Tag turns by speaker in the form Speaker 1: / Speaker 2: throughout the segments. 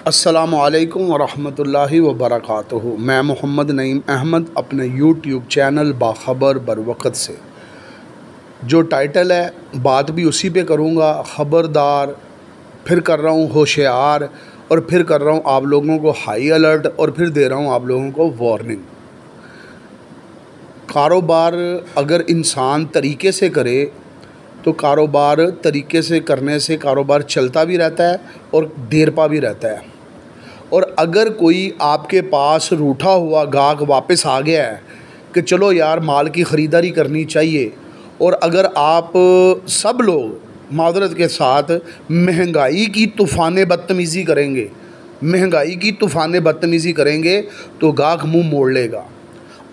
Speaker 1: अस्सलामु अलैकुम वरहमतुल्लाहि वबरकातुहू। मैं मोहम्मद नईम अहमद अपने यूट्यूब चैनल बाखबर बरवक़्त से जो टाइटल है बात भी उसी पे करूँगा। ख़बरदार, फिर कर रहा हूँ होशियार, और फिर कर रहा हूँ आप लोगों को हाई अलर्ट, और फिर दे रहा हूँ आप लोगों को वार्निंग। कारोबार अगर इंसान तरीके से करे तो कारोबार तरीके से करने से कारोबार चलता भी रहता है और देर पा भी रहता है। और अगर कोई आपके पास रूठा हुआ गाहक वापस आ गया है कि चलो यार माल की ख़रीदारी करनी चाहिए, और अगर आप सब लोग मादरत के साथ महंगाई की तूफ़ान बदतमीज़ी करेंगे, तो गाहक मुंह मोड़ लेगा।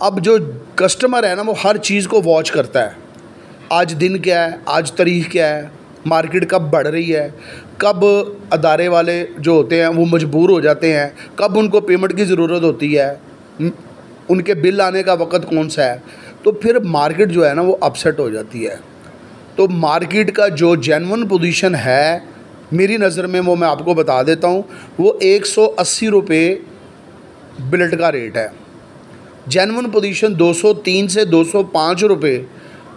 Speaker 1: अब जो कस्टमर है ना, वो हर चीज़ को वॉच करता है। आज दिन क्या है, आज तारीख़ क्या है, मार्केट कब बढ़ रही है, कब अदारे वाले जो होते हैं वो मजबूर हो जाते हैं, कब उनको पेमेंट की ज़रूरत होती है, उनके बिल आने का वक़्त कौन सा है। तो फिर मार्केट जो है ना वो अपसेट हो जाती है। तो मार्केट का जो जेन्युइन पोजीशन है मेरी नज़र में, वो मैं आपको बता देता हूँ, वो 180 रुपये बिल्ट का रेट है। जेन्युइन पोजीशन 203 से 205 रुपये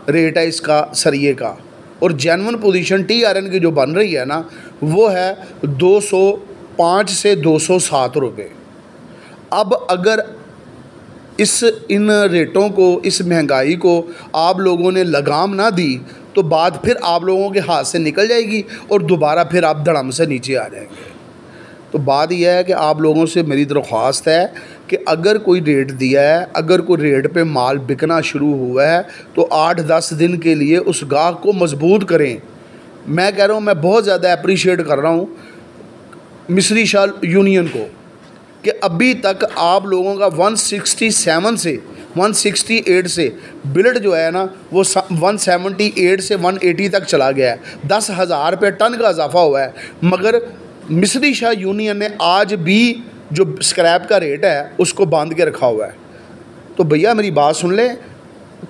Speaker 1: रेट है इसका सरिये का। और जेन्युइन पोजीशन TRN की जो बन रही है ना, वो है 205 से 207 रुपये। अब अगर इन रेटों को, इस महंगाई को आप लोगों ने लगाम ना दी तो बात फिर आप लोगों के हाथ से निकल जाएगी और दोबारा फिर आप धड़म से नीचे आ जाएंगे। तो बात यह है कि आप लोगों से मेरी दरख्वास्त है कि अगर कोई रेट दिया है, अगर कोई रेट पे माल बिकना शुरू हुआ है, तो 8-10 दिन के लिए उस गाहक को मजबूत करें। मैं कह रहा हूँ, मैं बहुत ज़्यादा अप्रिशिएट कर रहा हूँ मिस्री शाल यूनियन को कि अभी तक आप लोगों का 167 से 168 से बिल्ड जो है ना वो 178 से 180 तक चला गया है। 10,000 रुपये टन का इजाफा हुआ है, मगर मिस्री शाह यूनियन ने आज भी जो स्क्रैप का रेट है उसको बांध के रखा हुआ है। तो भैया मेरी बात सुन लें,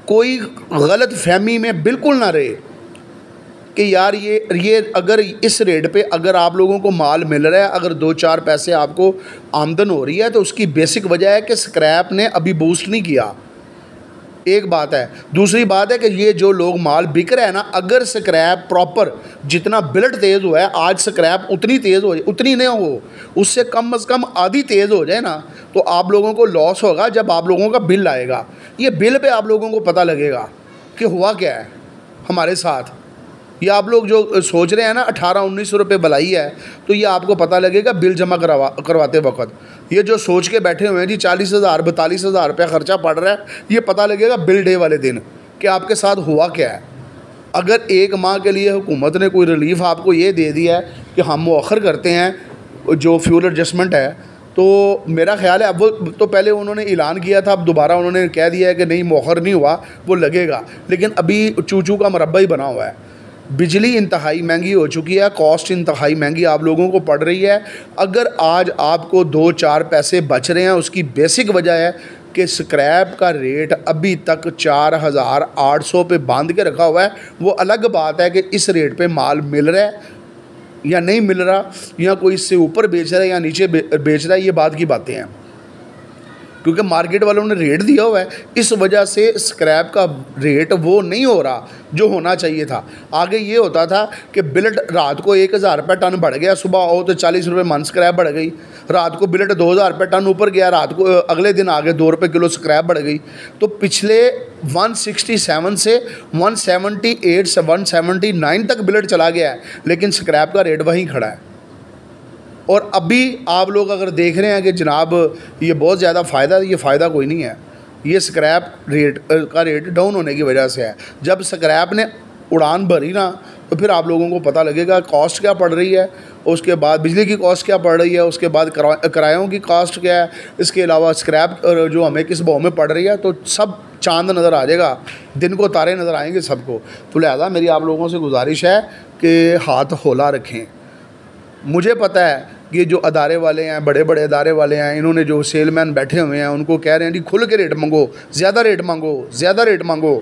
Speaker 1: कोई गलत फहमी में बिल्कुल ना रहे कि यार ये अगर इस रेट पे अगर आप लोगों को माल मिल रहा है, अगर 2-4 पैसे आपको आमदन हो रही है, तो उसकी बेसिक वजह है कि स्क्रैप ने अभी बूस्ट नहीं किया। एक बात है। दूसरी बात है कि ये जो लोग माल बिक रहे हैं ना, अगर स्क्रैप प्रॉपर जितना बिल्ड तेज़ हुआ है, आज स्क्रैप उतनी तेज़ हो, उतनी नहीं हो, उससे कम से कम आधी तेज़ हो जाए ना, तो आप लोगों को लॉस होगा जब आप लोगों का बिल आएगा। ये बिल पे आप लोगों को पता लगेगा कि हुआ क्या है हमारे साथ। ये आप लोग जो सोच रहे हैं ना 18-19 रुपये भलाई है, तो ये आपको पता लगेगा बिल जमा करवाते वक्त। ये जो सोच के बैठे हुए हैं जी 40,000 42,000 रुपया ख़र्चा पड़ रहा है, ये पता लगेगा बिल डे वाले दिन कि आपके साथ हुआ क्या है। अगर 1 माह के लिए हुकूमत ने कोई रिलीफ आपको ये दे दिया है कि हम मुअख्खर करते हैं जो फ्यूल एडजस्टमेंट है, तो मेरा ख्याल है अब वो तो पहले उन्होंने ऐलान किया था, अब दोबारा उन्होंने कह दिया है कि नहीं मुअख्खर नहीं हुआ, वो लगेगा। लेकिन अभी चूचू का मुरब्बा ही बना हुआ है। बिजली इंतहाई महंगी हो चुकी है, कॉस्ट इंतहाई महंगी आप लोगों को पड़ रही है। अगर आज आपको 2-4 पैसे बच रहे हैं, उसकी बेसिक वजह है कि स्क्रैप का रेट अभी तक 4,800 पे बांध के रखा हुआ है। वो अलग बात है कि इस रेट पे माल मिल रहा है या नहीं मिल रहा, या कोई इससे ऊपर बेच रहा है या नीचे बेच रहा है, ये बात की बातें हैं। क्योंकि मार्केट वालों ने रेट दिया हुआ है, इस वजह से स्क्रैप का रेट वो नहीं हो रहा जो होना चाहिए था। आगे ये होता था कि बिल्ट रात को 1,000 रुपये टन बढ़ गया, सुबह आओ तो 40 रुपये मन स्क्रैप बढ़ गई। रात को बिल्ट 2,000 रुपये टन ऊपर गया, रात को अगले दिन आगे 2 रुपये किलो स्क्रैप बढ़ गई। तो पिछले 167 से 178 से 179 तक बिल्ट चला गया है, लेकिन स्क्रैप का रेट वहीं खड़ा है। और अभी आप लोग अगर देख रहे हैं कि जनाब ये बहुत ज़्यादा फ़ायदा, ये फ़ायदा कोई नहीं है, ये स्क्रैप रेट का रेट डाउन होने की वजह से है। जब स्क्रैप ने उड़ान भरी ना, तो फिर आप लोगों को पता लगेगा कॉस्ट क्या पड़ रही है, उसके बाद बिजली की कॉस्ट क्या पड़ रही है, उसके बाद किरायों की कॉस्ट क्या है, इसके अलावा स्क्रैप जो हमें किस भाव में पड़ रही है, तो सब चांद नज़र आ जाएगा, दिन को तारे नज़र आएंगे सबको। तो लिहाजा मेरी आप लोगों से गुजारिश है कि हाथ हौला रखें। मुझे पता है कि जो अदारे वाले हैं, बड़े बड़े अदारे वाले हैं, इन्होंने जो सेलमैन बैठे हुए हैं उनको कह रहे हैं जी खुल के रेट मांगो, ज़्यादा रेट मांगो, ज़्यादा रेट मांगो।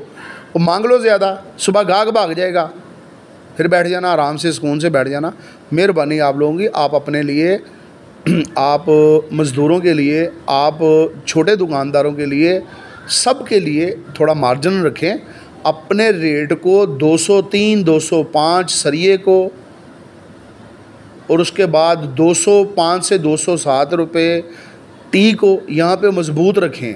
Speaker 1: वो मांग लो ज़्यादा, सुबह गाहक भाग जाएगा, फिर बैठ जाना आराम से, सुकून से बैठ जाना। मेहरबानी आप लोगों की, आप अपने लिए आप मज़दूरों के लिए, आप छोटे दुकानदारों के लिए, सब के लिए थोड़ा मार्जिन रखें। अपने रेट को 203, 205 सरिये को, और उसके बाद 205 से 207 रुपये टी को यहाँ पे मज़बूत रखें।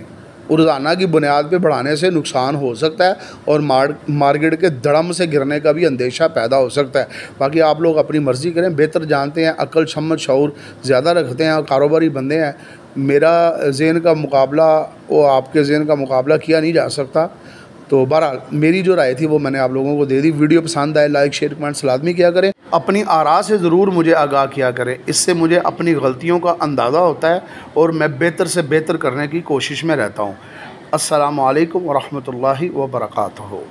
Speaker 1: रोज़ाना की बुनियाद पे बढ़ाने से नुकसान हो सकता है और मार्केट के धड़म से गिरने का भी अंदेशा पैदा हो सकता है। बाकी आप लोग अपनी मर्ज़ी करें, बेहतर जानते हैं, अक्ल शम्मत शऊर ज़्यादा रखते हैं और कारोबारी बंदे हैं। मेरा ज़हन का मुकाबला वो आपके ज़हन का मुकाबला किया नहीं जा सकता। तो बहरहाल मेरी जो राय थी वो मैंने आप लोगों को दे दी। वीडियो पसंद आए लाइक शेयर कमेंट्स लाजमी किया करें। अपनी आरा से ज़रूर मुझे आगाह किया करें, इससे मुझे अपनी गलतियों का अंदाज़ा होता है और मैं बेहतर से बेहतर करने की कोशिश में रहता हूँ। अस्सलामु अलैकुम व रहमतुल्लाहि व बरकातुहू।